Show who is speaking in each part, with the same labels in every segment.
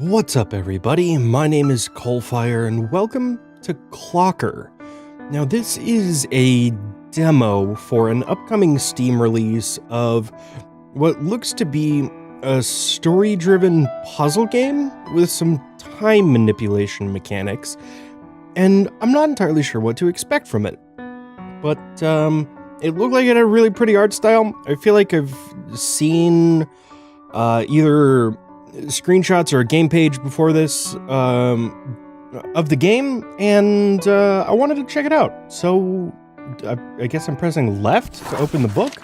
Speaker 1: What's up, everybody? My name is CoalFire, and welcome to Clocker. Now, this is a demo for an upcoming Steam release of what looks to be a story-driven puzzle game with some time manipulation mechanics, and I'm not entirely sure what to expect from it. But, it looked like it had a really pretty art style. I feel like I've seen either screenshots or a game page before this of the game, and I wanted to check it out. So I guess I'm pressing left to open the book.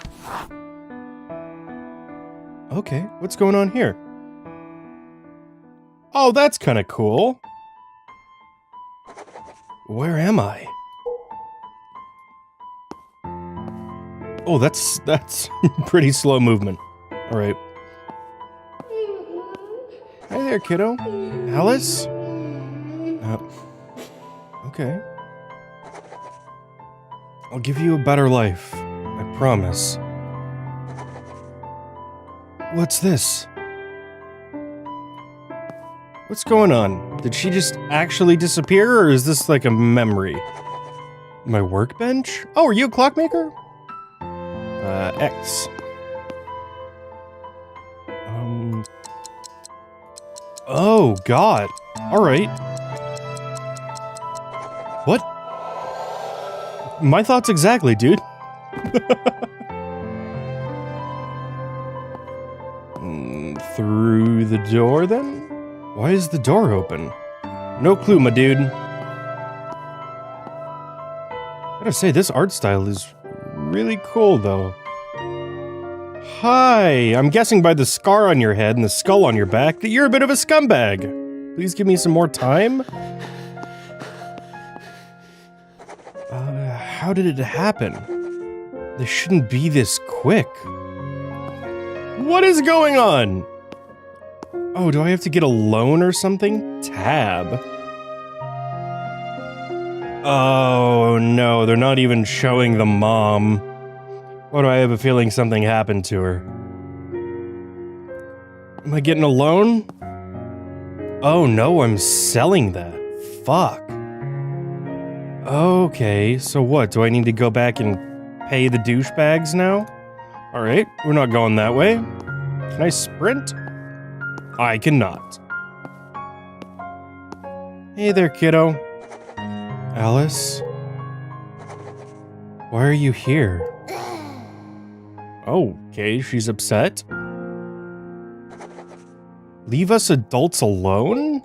Speaker 1: Okay, what's going on here? Oh, that's kind of cool. Where am I? Oh, that's pretty slow movement. All right. Hi there, kiddo. Alice? Okay. I'll give you a better life. I promise. What's this? What's going on? Did she just actually disappear, or is this like a memory? My workbench? Oh, are you a clockmaker? X. Oh, God. Alright. What? My thoughts exactly, dude. Through the door, then? Why is the door open? No clue, my dude. I gotta say, this art style is really cool, though. Hi, I'm guessing by the scar on your head and the skull on your back that you're a bit of a scumbag. Please give me some more time. How did it happen? This shouldn't be this quick. What is going on? Oh, do I have to get a loan or something? Tab. Oh no, they're not even showing the mom. Why do I have a feeling something happened to her? Am I getting a loan? Oh no, I'm selling that. Fuck. Okay, so what? Do I need to go back and pay the douchebags now? Alright, we're not going that way. Can I sprint? I cannot. Hey there, kiddo. Alice? Why are you here? Okay, she's upset. Leave us adults alone?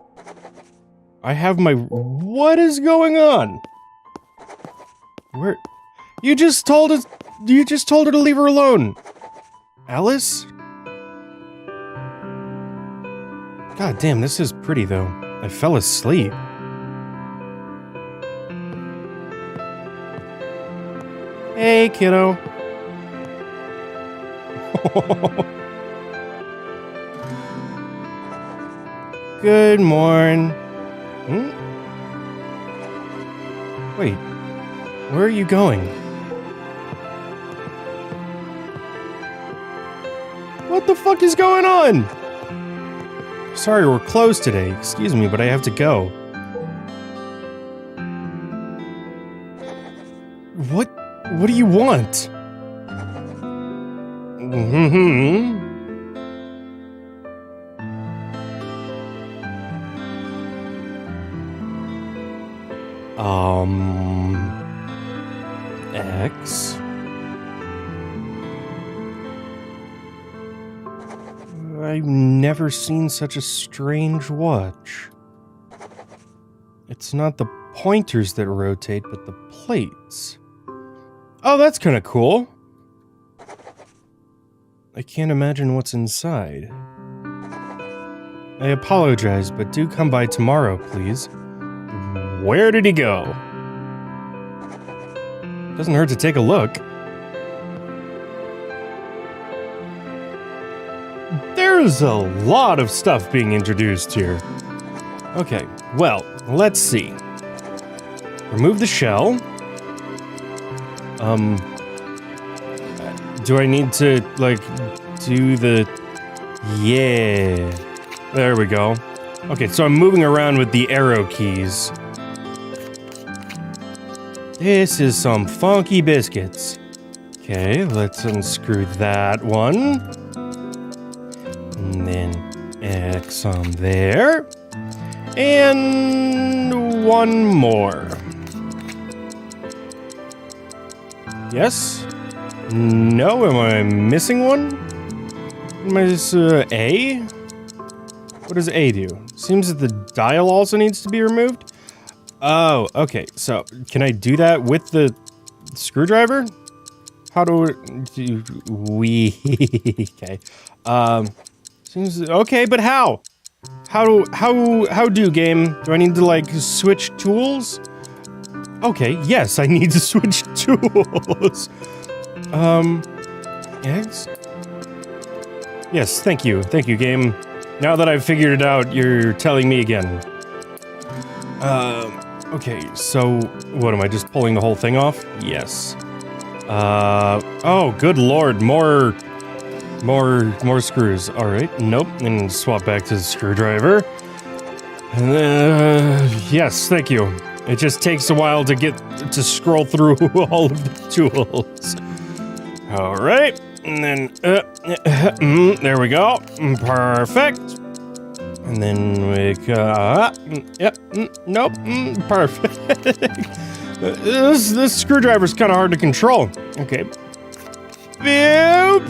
Speaker 1: I have my... What is going on? Where... You just told her to leave her alone. Alice? God damn, this is pretty, though. I fell asleep. Hey, kiddo. Good morn. Wait, where are you going? What the fuck is going on? Sorry, we're closed today. Excuse me, but I have to go. What do you want? X? I've never seen such a strange watch. It's not the pointers that rotate, but the plates. Oh, that's kind of cool. I can't imagine what's inside. I apologize, but do come by tomorrow, please. Where did he go? Doesn't hurt to take a look. There's a lot of stuff being introduced here. Okay, well, let's see. Remove the shell. Do I need to, like, do the... Yeah. There we go. Okay, so I'm moving around with the arrow keys. This is some funky biscuits. Okay, let's unscrew that one. And then X on there. And one more. Yes? No, am I missing one? Am I just, A? What does A do? Seems that the dial also needs to be removed? Oh, okay, so can I do that with the screwdriver? How do we... okay. Seems... Okay, but how? How do, game? Do I need to, like, switch tools? Okay, yes, I need to switch tools. Yes? Yes, thank you, game. Now that I've figured it out, you're telling me again. Okay, so, what, am I just pulling the whole thing off? Yes. Oh, good lord, more screws. Alright, nope, and swap back to the screwdriver. Yes, thank you. It just takes a while to get to scroll through all of the tools. Alright, and then, there we go. Perfect. And then we yep, nope, perfect. This screwdriver's kind of hard to control. Okay. Boop.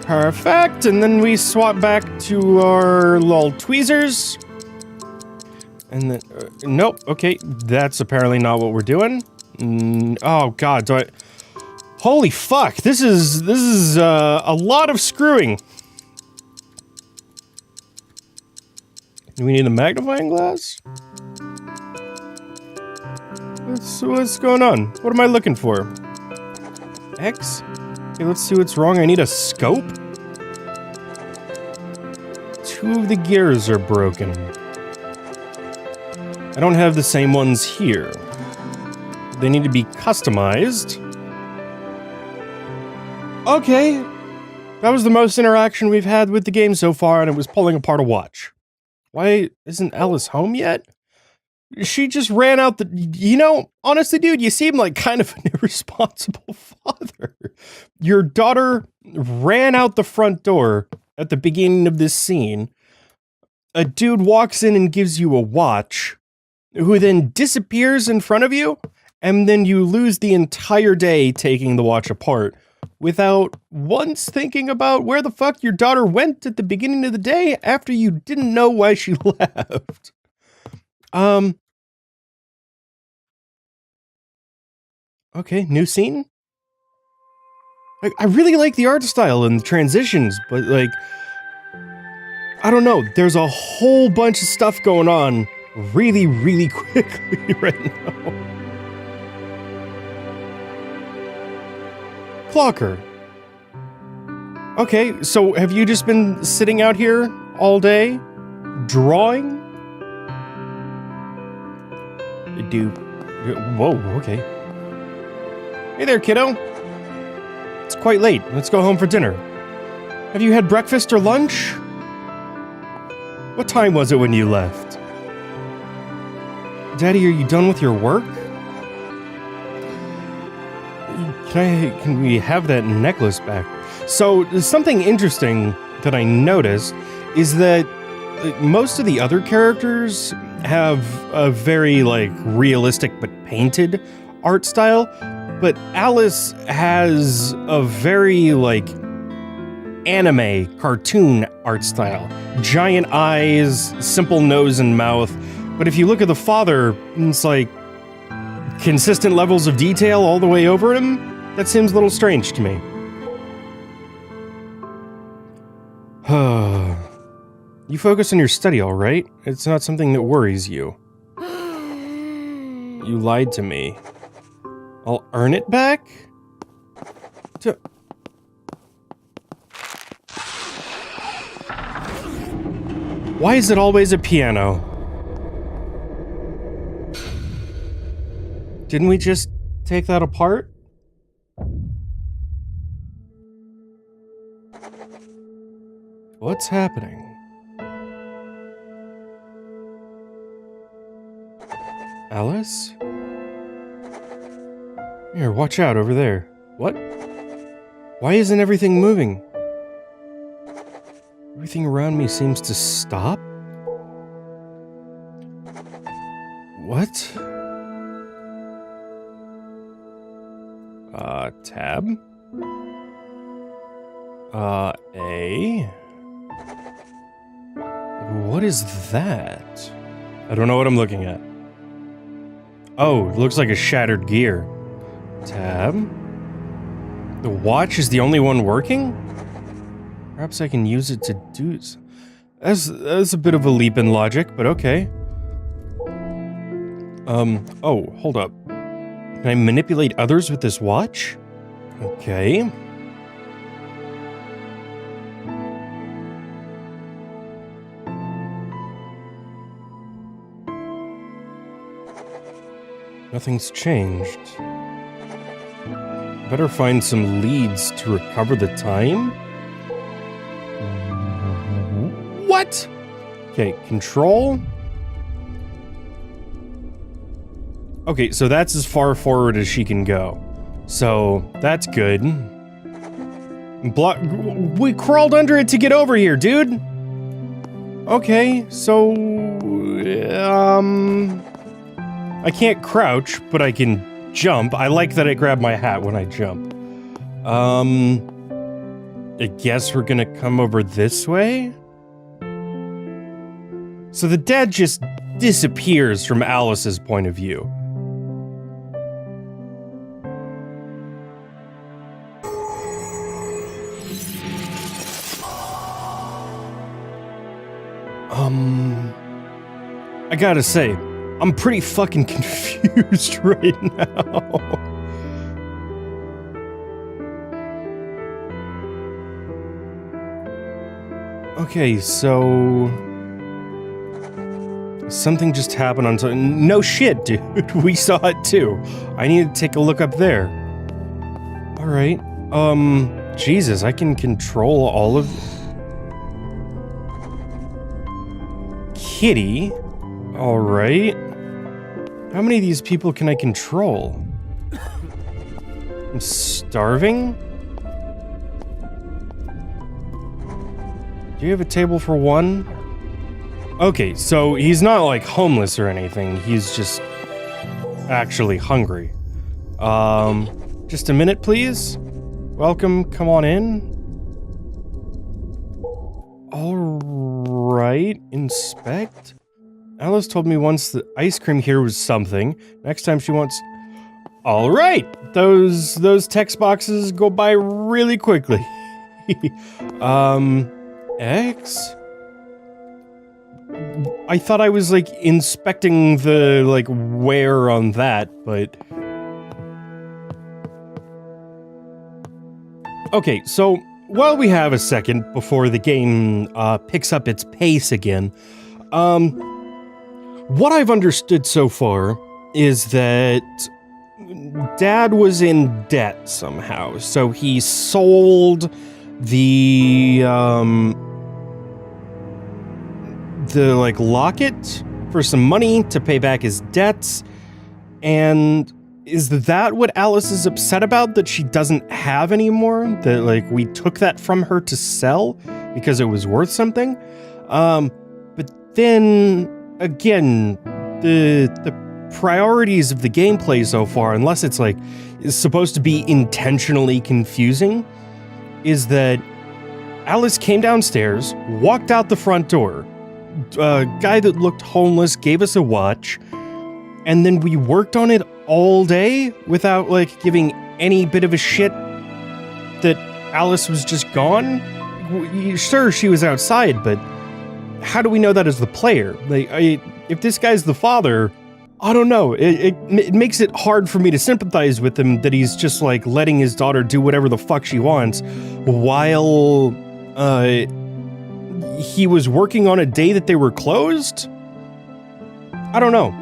Speaker 1: Perfect, and then we swap back to our little tweezers. And then, nope, okay, that's apparently not what we're doing. Oh god, do I... Holy fuck, this is a lot of screwing. Do we need a magnifying glass? What's going on? What am I looking for? X? Okay, let's see what's wrong. I need a scope? 2 of the gears are broken. I don't have the same ones here. They need to be customized. Okay. That was the most interaction we've had with the game so far, and it was pulling apart a watch. Why isn't Alice home yet? She just ran out the... You know, honestly, dude, you seem like kind of an irresponsible father. Your daughter ran out the front door at the beginning of this scene. A dude walks in and gives you a watch, who then disappears in front of you, and then you lose the entire day taking the watch apart without once thinking about where the fuck your daughter went at the beginning of the day after you didn't know why she left. Okay, new scene? I really like the art style and the transitions, but like, I don't know, there's a whole bunch of stuff going on really, really quickly right now. Clocker. Okay, so have you just been sitting out here all day? Drawing? Whoa, okay. Hey there, kiddo. It's quite late. Let's go home for dinner. Have you had breakfast or lunch? What time was it when you left? Daddy, are you done with your work? Can we have that necklace back? So, something interesting that I noticed is that most of the other characters have a very, like, realistic but painted art style, but Alice has a very, like, anime, cartoon art style. Giant eyes, simple nose and mouth, but if you look at the father, it's like consistent levels of detail all the way over him. That seems a little strange to me. You focus on your study, alright? It's not something that worries you. You lied to me. I'll earn it back? Why is it always a piano? Didn't we just take that apart? What's happening? Alice? Here, watch out over there. What? Why isn't everything moving? Everything around me seems to stop? What? Tab? A? What is that? I don't know what I'm looking at. Oh, it looks like a shattered gear. Tab? The watch is the only one working? Perhaps I can use it to do... That's a bit of a leap in logic, but okay. Oh, hold up. Can I manipulate others with this watch? Okay. Nothing's changed. Better find some leads to recover the time? What? Okay, control. Okay, so that's as far forward as she can go. So, that's good. We crawled under it to get over here, dude! Okay, so... I can't crouch, but I can jump. I like that I grab my hat when I jump. I guess we're gonna come over this way? So the dad just disappears from Alice's point of view. I gotta say, I'm pretty fucking confused right now. Okay, so... something just happened on... No shit, dude. We saw it too. I need to take a look up there. Alright. Jesus, I can control all of... Kitty? Alright. How many of these people can I control? I'm starving? Do you have a table for one? Okay, so he's not like homeless or anything. He's just actually hungry. Just a minute, please. Welcome, come on in. Alright, inspect. Alice told me once that ice cream here was something. Next time she wants... Alright! Those text boxes go by really quickly. X? I thought I was, like, inspecting the, like, wear on that, but... Okay, so, while we have a second before the game, picks up its pace again, what I've understood so far is that Dad was in debt somehow, so he sold the like locket for some money to pay back his debts. And is that what Alice is upset about, that she doesn't have anymore? That like we took that from her to sell because it was worth something? But then again, the priorities of the gameplay so far, unless it's like is supposed to be intentionally confusing, is that Alice came downstairs, walked out the front door, a guy that looked homeless gave us a watch, and then we worked on it all day without like giving any bit of a shit that Alice was just gone. Sure, she was outside, but how do we know that as the player? Like, if this guy's the father, I don't know. It makes it hard for me to sympathize with him that he's just like letting his daughter do whatever the fuck she wants while he was working on a day that they were closed? I don't know.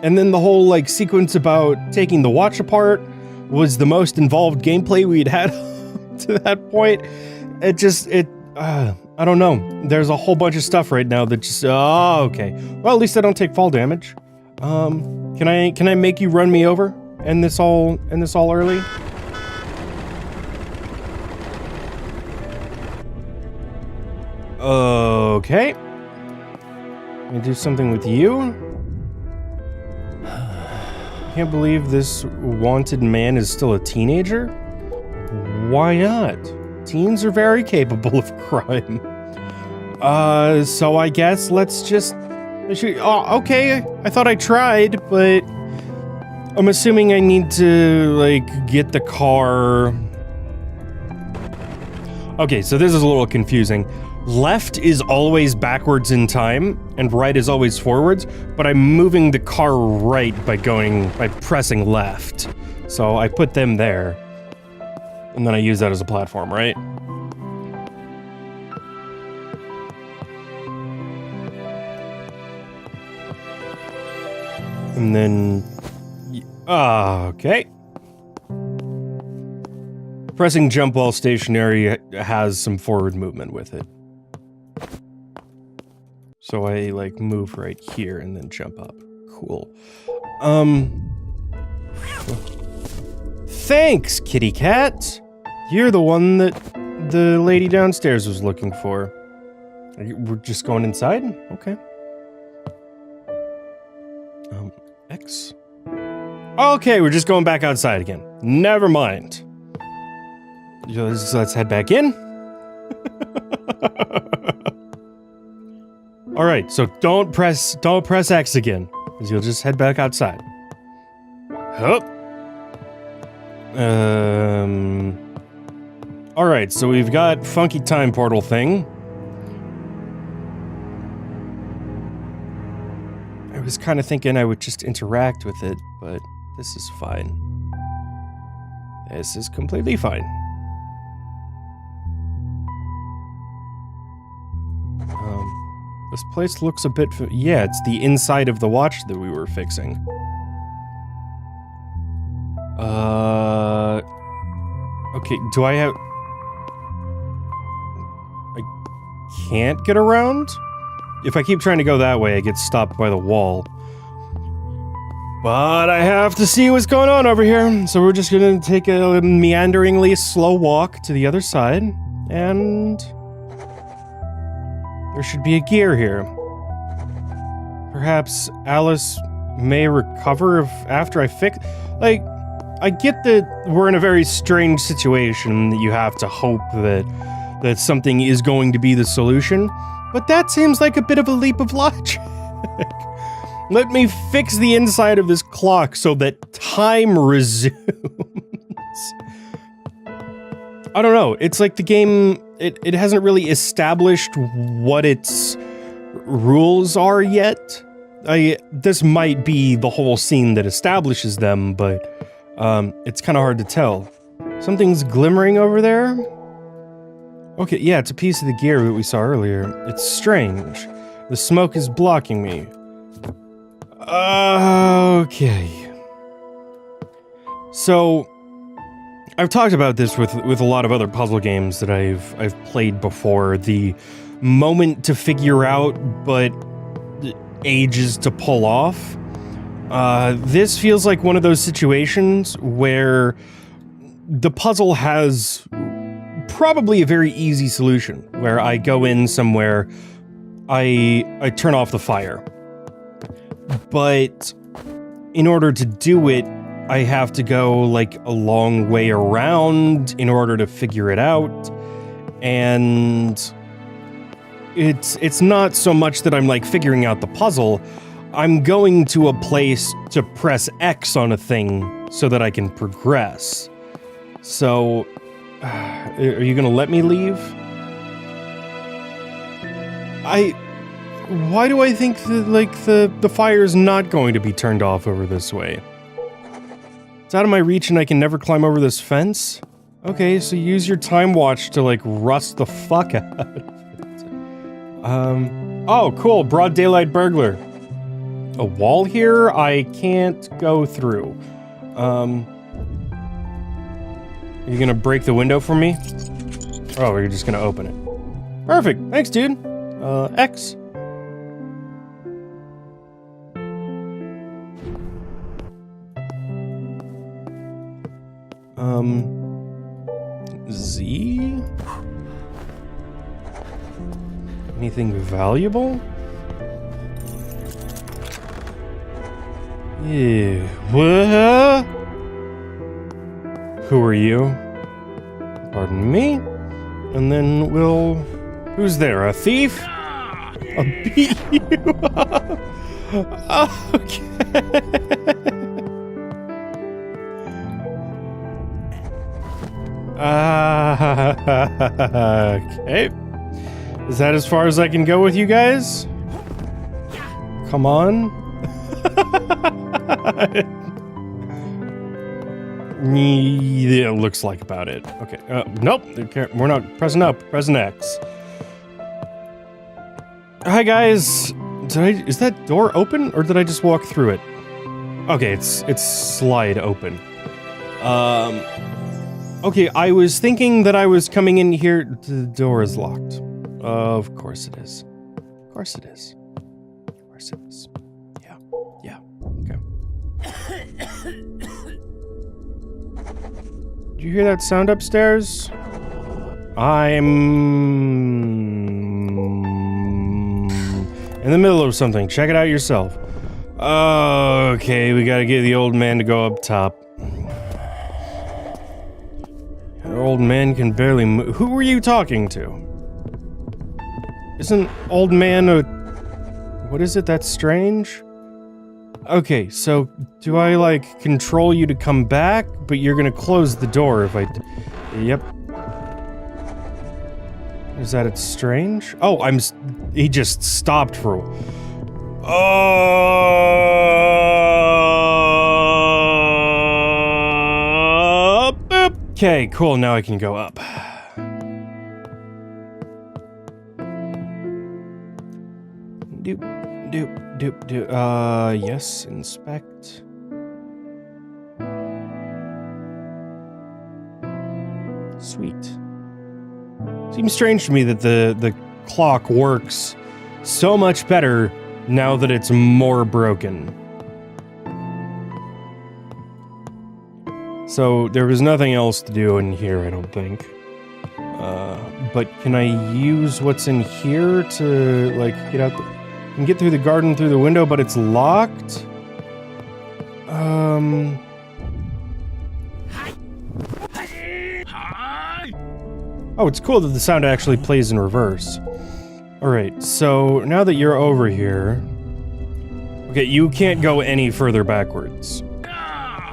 Speaker 1: And then the whole like sequence about taking the watch apart was the most involved gameplay we'd had to that point. I don't know. There's a whole bunch of stuff right now that just, oh, okay. Well, at least I don't take fall damage. Can I make you run me over? End this all early? Okay. Let me do something with you. Can't believe this wanted man is still a teenager. Why not? Teens are very capable of crime. So I guess let's just... Oh, okay, I thought I tried, but... I'm assuming I need to, like, get the car... Okay, so this is a little confusing. Left is always backwards in time, and right is always forwards, but I'm moving the car right by pressing left. So I put them there, and then I use that as a platform, right? And then... okay. Pressing jump while stationary has some forward movement with it. So I, like, move right here and then jump up. Cool. Thanks, kitty cat! You're the one that the lady downstairs was looking for. We're just going inside? Okay. X? Okay, we're just going back outside again. Never mind. So let's head back in. Alright, so don't press X again, because you'll just head back outside. Hup. Alright, so we've got funky time portal thing. I was kind of thinking I would just interact with it, but this is fine. This is completely fine. This place looks a bit... Yeah, it's the inside of the watch that we were fixing. Okay, do I have... I can't get around? If I keep trying to go that way, I get stopped by the wall. But I have to see what's going on over here, so we're just gonna take a meanderingly slow walk to the other side, and... there should be a gear here. Perhaps Alice may recover after I fix... Like, I get that we're in a very strange situation that you have to hope that something is going to be the solution, but that seems like a bit of a leap of logic. Let me fix the inside of this clock so that time resumes. I don't know, it's like the game... It hasn't really established what its rules are yet. This might be the whole scene that establishes them, but it's kind of hard to tell. Something's glimmering over there? Okay, yeah, it's a piece of the gear that we saw earlier. It's strange. The smoke is blocking me. Okay. So... I've talked about this with a lot of other puzzle games that I've played before. The moment to figure out, but ages to pull off. This feels like one of those situations where the puzzle has probably a very easy solution, where I go in somewhere, I turn off the fire. But in order to do it, I have to go, like, a long way around in order to figure it out, and it's not so much that I'm, like, figuring out the puzzle. I'm going to a place to press X on a thing so that I can progress. So, are you gonna let me leave? Why do I think that, like, the fire's not going to be turned off over this way? It's out of my reach and I can never climb over this fence? Okay, so use your time watch to, like, rust the fuck out of it. Oh, cool, broad daylight burglar. A wall here? I can't go through. Are you gonna break the window for me? Oh, you're just gonna open it. Perfect, thanks, dude. X. Z? Anything valuable? Yeah. What? Who are you? Pardon me? And then we'll... Who's there? A thief? I'll beat you up. Okay. Okay. Is that as far as I can go with you guys? Come on. Yeah, looks like about it. Okay. Nope. We're not pressing up. Pressing X. Hi guys. Is that door open or did I just walk through it? Okay, it's slide open. Okay, I was thinking that I was coming in here. The door is locked. Of course it is. Of course it is. Of course it is. Yeah. Yeah. Okay. Did you hear that sound upstairs? I'm in the middle of something. Check it out yourself. Okay, we gotta get the old man to go up top. The old man can barely move. Who were you talking to? Isn't old man a... What is it? That's strange? Okay, so do I, like, control you to come back? But you're gonna close the door if I... Yep. Is that it's strange? Oh, he just stopped for... Boop. Okay, cool, now I can go up. Doop, doop, doop, doop. Yes, inspect. Sweet. Seems strange to me that the clock works so much better now that it's more broken. So there was nothing else to do in here, I don't think. But can I use what's in here to, like, get out the... I can get through the garden through the window, but it's locked? Oh, it's cool that the sound actually plays in reverse. Alright, so now that you're over here... Okay, you can't go any further backwards.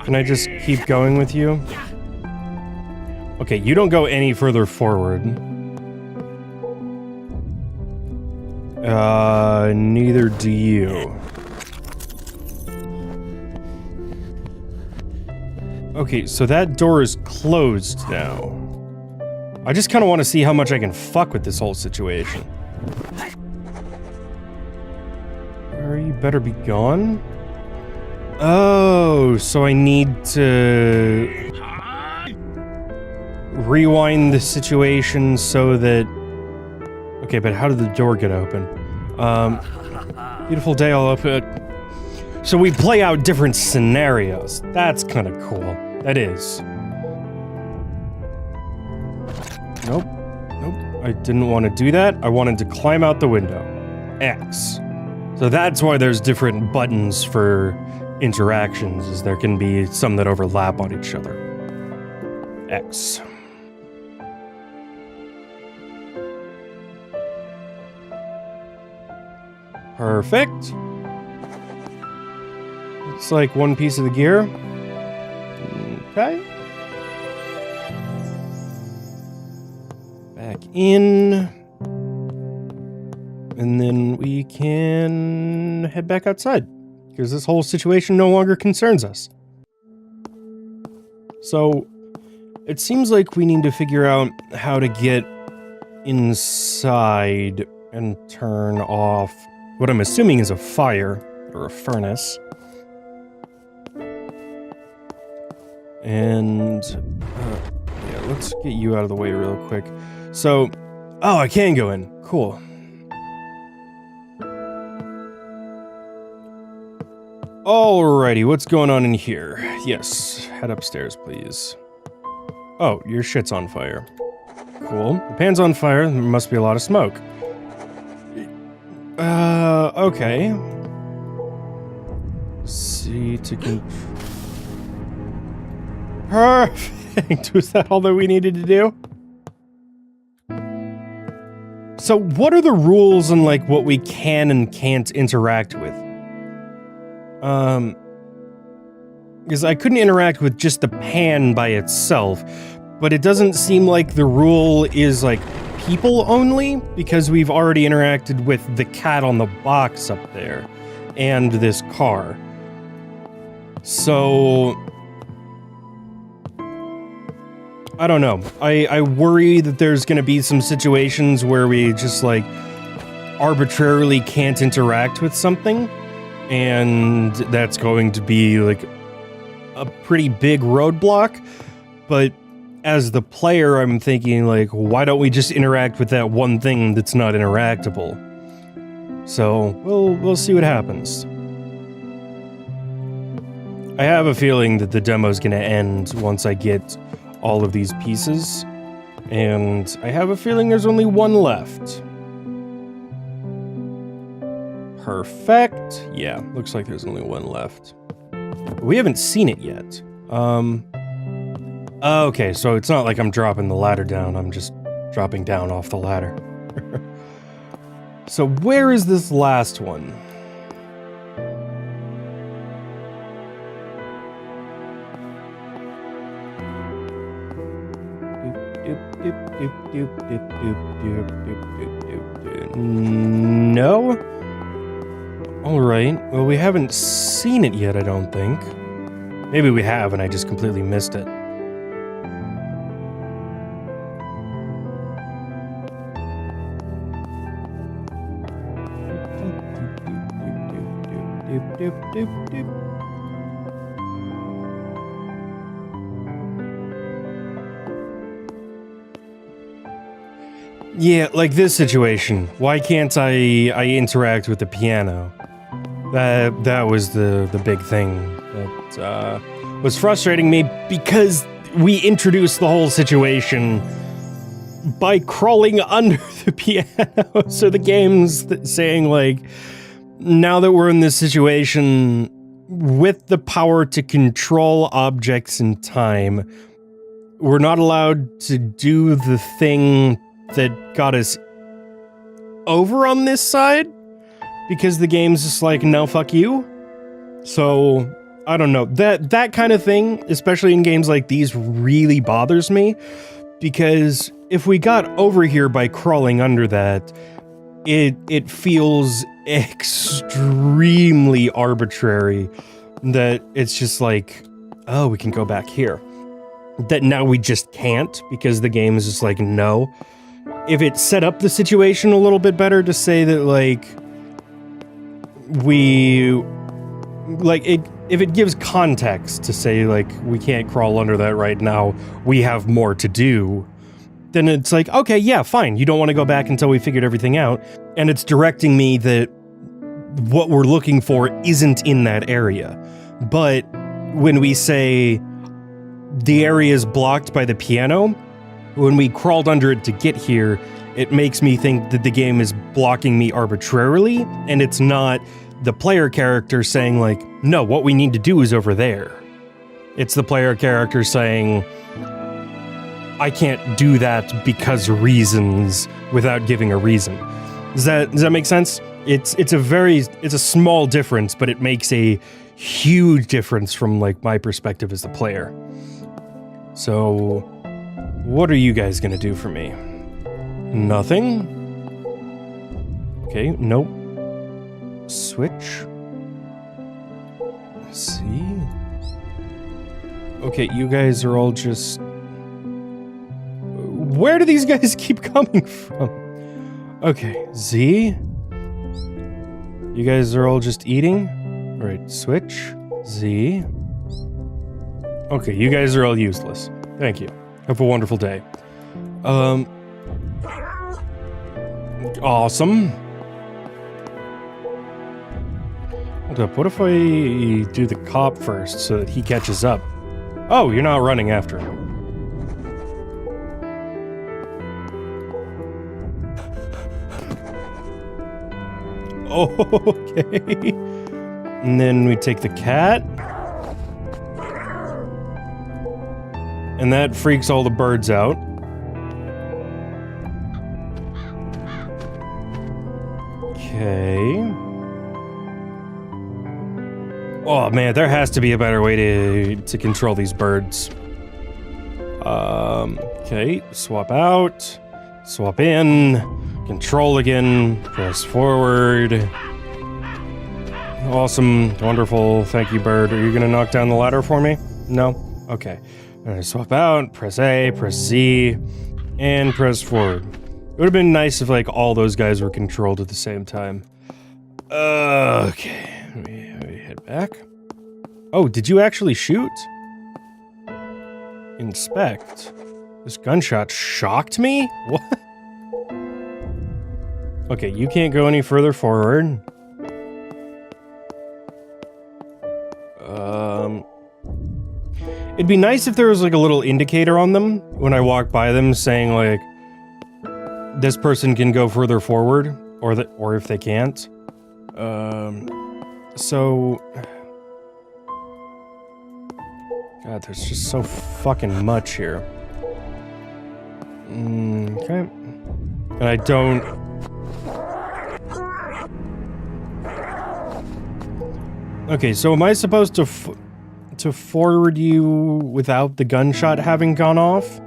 Speaker 1: Can I just keep going with you? Okay, you don't go any further forward. Neither do you. Okay, so that door is closed now. I just kind of want to see how much I can fuck with this whole situation. You better be gone? Oh, so I need to... rewind the situation so that... Okay, but how did the door get open? Beautiful day, I'll open it. So we play out different scenarios. That's kind of cool. That is. Nope. Nope. I didn't want to do that. I wanted to climb out the window. X. So that's why there's different buttons for interactions, is there can be some that overlap on each other. X. Perfect. It's like one piece of the gear. Okay. Back in. And then we can head back outside, because this whole situation no longer concerns us. So, it seems like we need to figure out how to get inside and turn off what I'm assuming is a fire, or a furnace. And, yeah, let's get you out of the way real quick. So, oh, I can go in. Cool. Alrighty, what's going on in here? Yes, head upstairs, please. Oh, your shit's on fire. Cool. The pan's on fire, there must be a lot of smoke. Okay. C to Perfect! Was that all that we needed to do? So what are the rules on, like, what we can and can't interact with? Because I couldn't interact with just the pan by itself, but it doesn't seem like the rule is, like, people only, because we've already interacted with the cat on the box up there, and this car. So... I don't know. I worry that there's gonna be some situations where we just, like, arbitrarily can't interact with something, and that's going to be, like, a pretty big roadblock, but as the player, I'm thinking, like, why don't we just interact with that one thing that's not interactable? So, we'll see what happens. I have a feeling that the demo's gonna end once I get all of these pieces, and I have a feeling there's only one left. Perfect. Yeah, looks like there's only one left. We haven't seen it yet. Okay, so it's not like I'm dropping the ladder down, I'm just dropping down off the ladder. So where is this last one? No? Alright, well, we haven't seen it yet, I don't think. Maybe we have and I just completely missed it. Yeah, like this situation. Why can't I interact with the piano? That was the big thing that was frustrating me, because we introduced the whole situation by crawling under the piano. So the game's saying, like, now that we're in this situation with the power to control objects in time, we're not allowed to do the thing that got us over on this side, because the game's just like, no, fuck you. So, I don't know. That kind of thing, especially in games like these, really bothers me, because if we got over here by crawling under that, it feels extremely arbitrary that it's just like, oh, we can go back here. That now we just can't, because the game is just like, no. If it set up the situation a little bit better to say that, like, if it gives context to say, like, we can't crawl under that right now, we have more to do, then it's like, okay, yeah, fine, you don't want to go back until we figured everything out, and it's directing me that what we're looking for isn't in that area. But when we say the area is blocked by the piano, when we crawled under it to get here, it makes me think that the game is blocking me arbitrarily, and it's not the player character saying, like, no, what we need to do is over there. It's the player character saying, I can't do that because reasons, without giving a reason. Does that make sense? It's a small difference, but it makes a huge difference from, like, my perspective as the player. So, what are you guys gonna do for me? Nothing? Okay, nope. Switch. See? Okay, you guys are all just... Where do these guys keep coming from? Okay, Z. You guys are all just eating? Alright, switch. Z. Okay, you guys are all useless. Thank you. Have a wonderful day. Awesome. Hold up, what if I do the cop first so that he catches up? Oh, you're not running after him. Okay. And then we take the cat. And that freaks all the birds out. Okay. Oh man, there has to be a better way to control these birds. Okay, swap out, swap in, control again, press forward. Awesome, wonderful, thank you, bird. Are you gonna knock down the ladder for me? No? Okay. Swap out, press A, press Z, and press forward. It would have been nice if, like, all those guys were controlled at the same time. Okay, we head back. Oh, did you actually shoot? Inspect. This gunshot shocked me? What? Okay, you can't go any further forward. It'd be nice if there was like a little indicator on them when I walk by them saying like, this person can go further forward, or if they can't. So... God, there's just so fucking much here. Okay. And I don't... Okay, so am I supposed to forward you without the gunshot having gone off?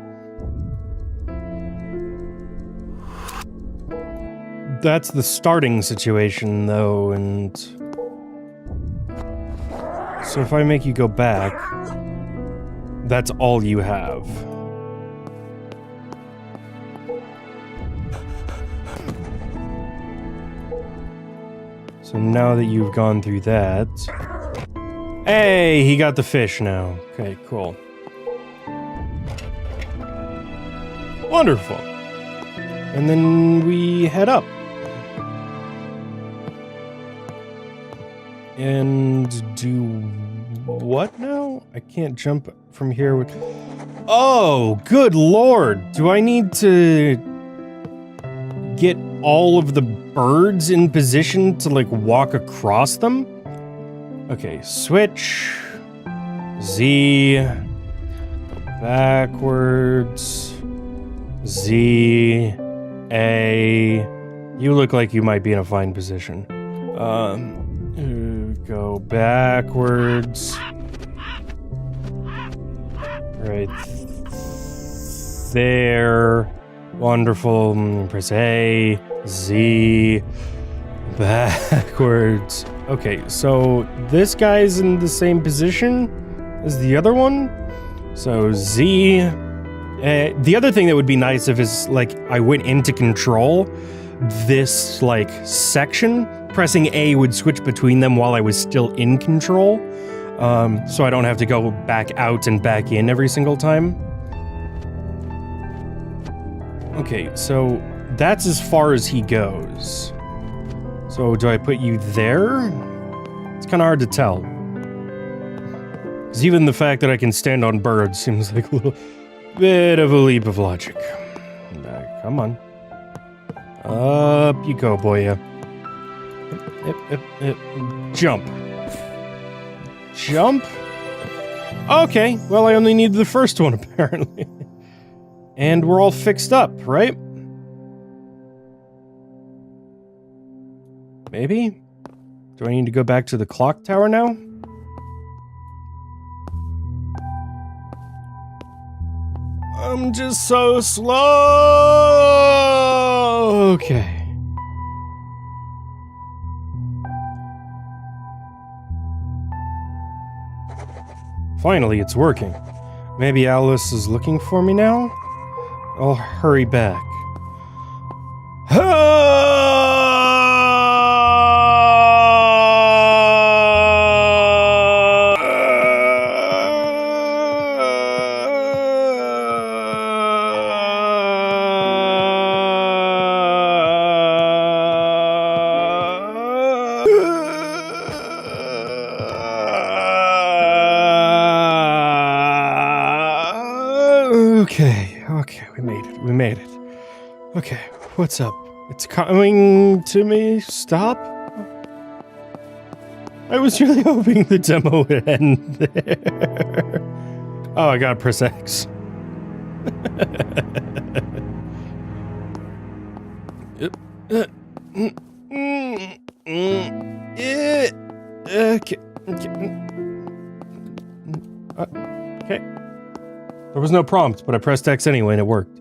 Speaker 1: That's the starting situation, though, and... So if I make you go back, that's all you have. So now that you've gone through that... Hey, he got the fish now. Okay, cool. Wonderful. And then we head up. And do what now? I can't jump from here with... Oh, good lord! Do I need to get all of the birds in position to, like, walk across them? Okay, switch. Z. Backwards. Z. A. You look like you might be in a fine position. Go backwards. Right there. Wonderful. Press A, Z, backwards. Okay, so this guy's in the same position as the other one. So Z. The other thing that would be nice if is like I went into control this like section. Pressing A would switch between them while I was still in control. So I don't have to go back out and back in every single time. Okay, so that's as far as he goes. So do I put you there? It's kind of hard to tell. Because even the fact that I can stand on birds seems like a little bit of a leap of logic. Come on. Up you go, boya. Jump. Jump? Okay, well I only need the first one apparently. And we're all fixed up, right? Maybe? Do I need to go back to the clock tower now? I'm just so slow! Okay. Finally, it's working. Maybe Alice is looking for me now? I'll hurry back. Okay, we made it. Okay, what's up? It's coming to me? Stop? I was really hoping the demo would end there. Oh, I gotta press X. Okay. Okay. There was no prompt, but I pressed X anyway and it worked.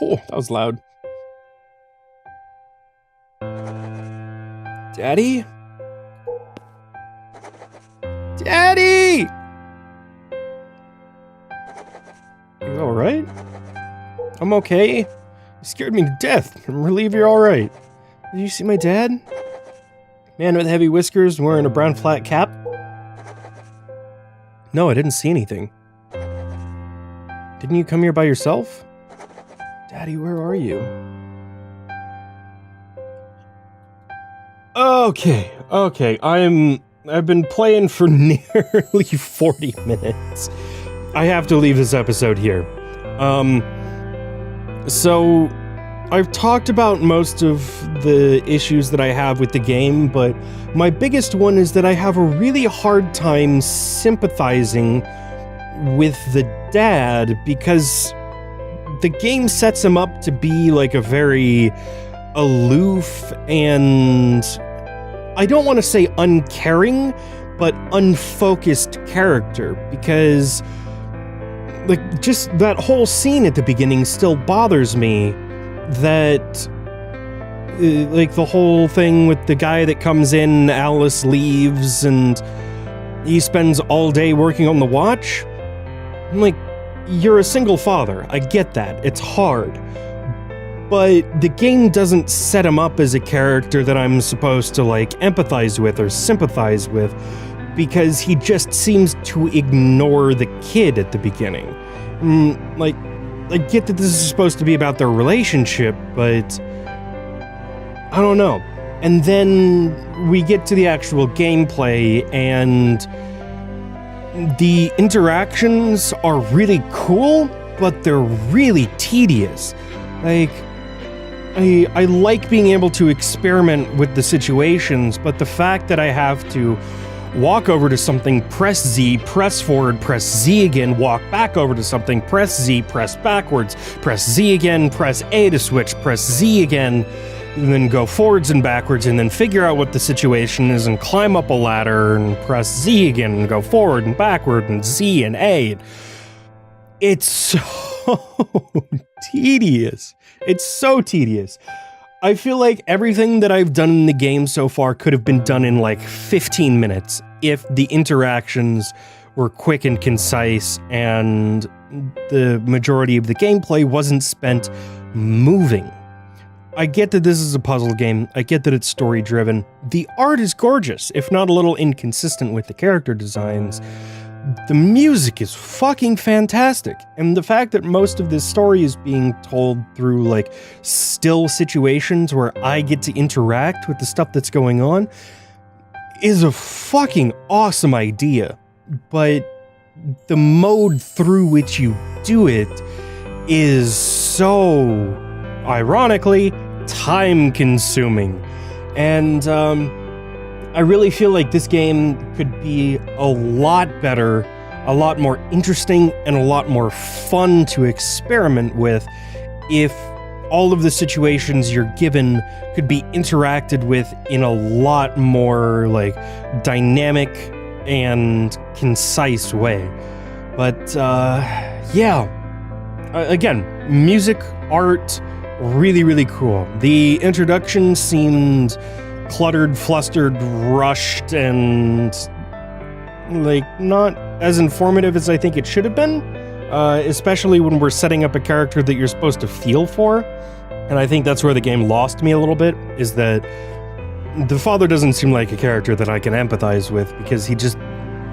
Speaker 1: Oh, that was loud. Daddy? Daddy! You alright? I'm okay. You scared me to death. I'm relieved you're alright. Did you see my dad? Man with heavy whiskers and wearing a brown flat cap? No, I didn't see anything. Didn't you come here by yourself? Daddy, where are you? Okay. I've been playing for nearly 40 minutes. I have to leave this episode here. So I've talked about most of the issues that I have with the game, but my biggest one is that I have a really hard time sympathizing with the dad because the game sets him up to be like a very aloof and, I don't want to say uncaring, but unfocused character, because like just that whole scene at the beginning still bothers me. That like the whole thing with the guy that comes in, Alice leaves and he spends all day working on the watch. I'm like, you're a single father, I get that, it's hard, but the game doesn't set him up as a character that I'm supposed to like empathize with or sympathize with, because he just seems to ignore the kid at the beginning. Like, I get that this is supposed to be about their relationship, but I don't know. And then we get to the actual gameplay, and the interactions are really cool, but they're really tedious. Like, I like being able to experiment with the situations, but the fact that I have to walk over to something, press Z, press forward, press Z again, walk back over to something, press Z, press backwards, press Z again, press A to switch, press Z again, and then go forwards and backwards, and then figure out what the situation is and climb up a ladder and press Z again and go forward and backward and Z and A. It's so tedious. It's so tedious. I feel like everything that I've done in the game so far could have been done in like 15 minutes if the interactions were quick and concise and the majority of the gameplay wasn't spent moving. I get that this is a puzzle game. I get that it's story-driven. The art is gorgeous, if not a little inconsistent with the character designs. The music is fucking fantastic, and the fact that most of this story is being told through, like, still situations where I get to interact with the stuff that's going on is a fucking awesome idea, but the mode through which you do it is so, ironically, time-consuming, and, I really feel like this game could be a lot better, a lot more interesting, and a lot more fun to experiment with if all of the situations you're given could be interacted with in a lot more, like, dynamic and concise way. But, yeah. Again, music, art, really, really cool. The introduction seemed cluttered, flustered, rushed, and like not as informative as I think it should have been, especially when we're setting up a character that you're supposed to feel for. And I think that's where the game lost me a little bit, is that the father doesn't seem like a character that I can empathize with, because he just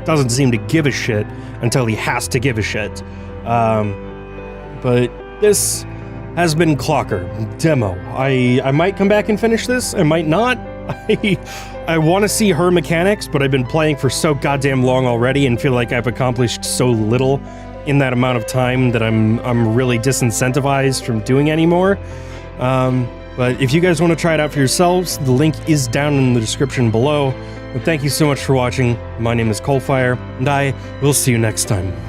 Speaker 1: doesn't seem to give a shit until he has to give a shit. But this has been Clocker Demo. I might come back and finish this, I might not. I want to see her mechanics, but I've been playing for so goddamn long already and feel like I've accomplished so little in that amount of time that I'm really disincentivized from doing any more. But if you guys want to try it out for yourselves, the link is down in the description below. And thank you so much for watching. My name is CoalFire, and I will see you next time.